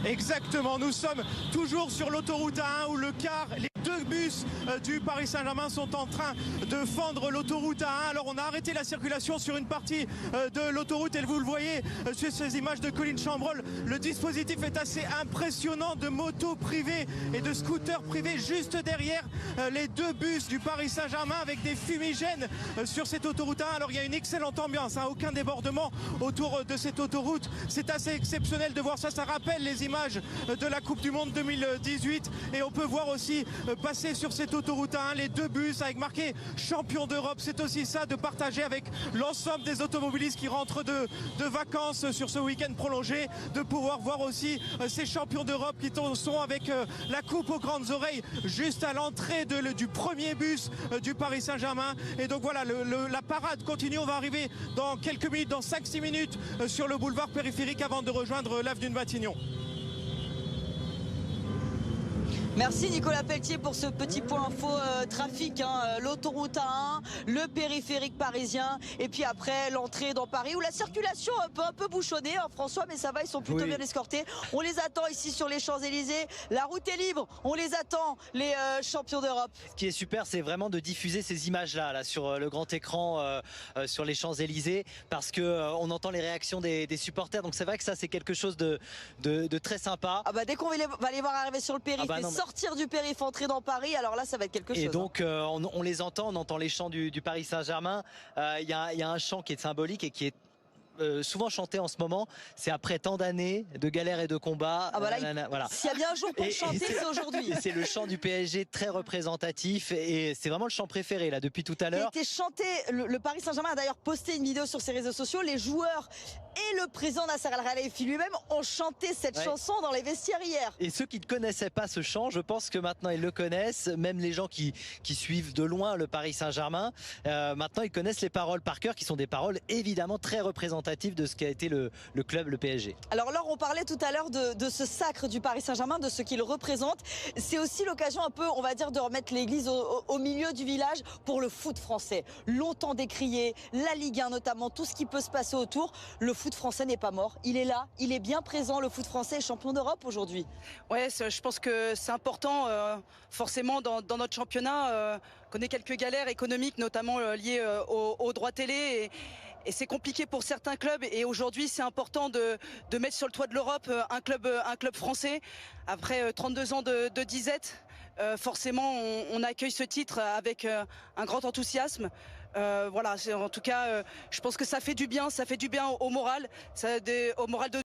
Exactement, nous sommes toujours sur l'autoroute A1 où les deux bus du Paris Saint-Germain sont en train de fendre l'autoroute A1. Alors on a arrêté la circulation sur une partie de l'autoroute et vous le voyez sur ces images de Colline Chambrol. Le dispositif est assez impressionnant de motos privées et de scooters privés juste derrière les deux bus du Paris Saint-Germain avec des fumigènes sur cette autoroute A1. Alors il y a une excellente ambiance, aucun débordement autour de cette autoroute. C'est assez exceptionnel de voir ça, ça rappelle les images de la Coupe du Monde 2018 et on peut voir aussi passer sur cette autoroute A1 les deux bus avec marqué champion d'Europe. C'est aussi ça de partager avec l'ensemble des automobilistes qui rentrent de vacances sur ce week-end prolongé, de pouvoir voir aussi ces champions d'Europe qui sont avec la coupe aux grandes oreilles juste à l'entrée du premier bus du Paris Saint-Germain. Et donc voilà, la parade continue, on va arriver dans quelques minutes, dans 5-6 minutes sur le boulevard périphérique avant de rejoindre l'avenue de Matignon. Merci Nicolas Pelletier pour ce petit point info trafic, l'autoroute A1, le périphérique parisien et puis après l'entrée dans Paris où la circulation peut un peu bouchonner, François, mais ça va, ils sont plutôt bien escortés. On les attend ici sur les Champs-Élysées, la route est libre, on les attend, les champions d'Europe. Ce qui est super, c'est vraiment de diffuser ces images-là sur le grand écran sur les Champs-Élysées parce qu'on entend les réactions des supporters, donc c'est vrai que ça c'est quelque chose de très sympa. Dès qu'on va les voir arriver sur le périph' sortir du périph', entrer dans Paris, alors là ça va être quelque chose. Et donc on les entend, on entend les chants du Paris Saint-Germain. Il y a un chant qui est symbolique et qui est souvent chanté en ce moment, c'est après tant d'années de galères et de combats. Voilà. S'il y a bien un jour pour chanter, c'est aujourd'hui. C'est le chant du PSG très représentatif et c'est vraiment le chant préféré là depuis tout à l'heure. Il a été chanté, le Paris Saint-Germain a d'ailleurs posté une vidéo sur ses réseaux sociaux, les joueurs et le président Nasser Al-Khelaifi lui-même ont chanté cette chanson dans les vestiaires hier. Et ceux qui ne connaissaient pas ce chant, je pense que maintenant ils le connaissent, même les gens qui suivent de loin le Paris Saint-Germain, maintenant ils connaissent les paroles par cœur qui sont des paroles évidemment très représentatives de ce qu'a été le club, le PSG. Alors Laure, on parlait tout à l'heure de ce sacre du Paris Saint-Germain, de ce qu'il représente. C'est aussi l'occasion un peu, on va dire, de remettre l'église au milieu du village pour le foot français. Longtemps décrié, la Ligue 1 notamment, tout ce qui peut se passer autour. Le foot français n'est pas mort, il est là, il est bien présent. Le foot français est champion d'Europe aujourd'hui. Ouais, je pense que c'est important, forcément dans notre championnat, qu'on ait quelques galères économiques, notamment liées aux droits télé. Et c'est compliqué pour certains clubs et aujourd'hui c'est important de mettre sur le toit de l'Europe un club français. Après 32 ans de disette, forcément on accueille ce titre avec un grand enthousiasme. Voilà, en tout cas je pense que ça fait du bien au moral, au moral de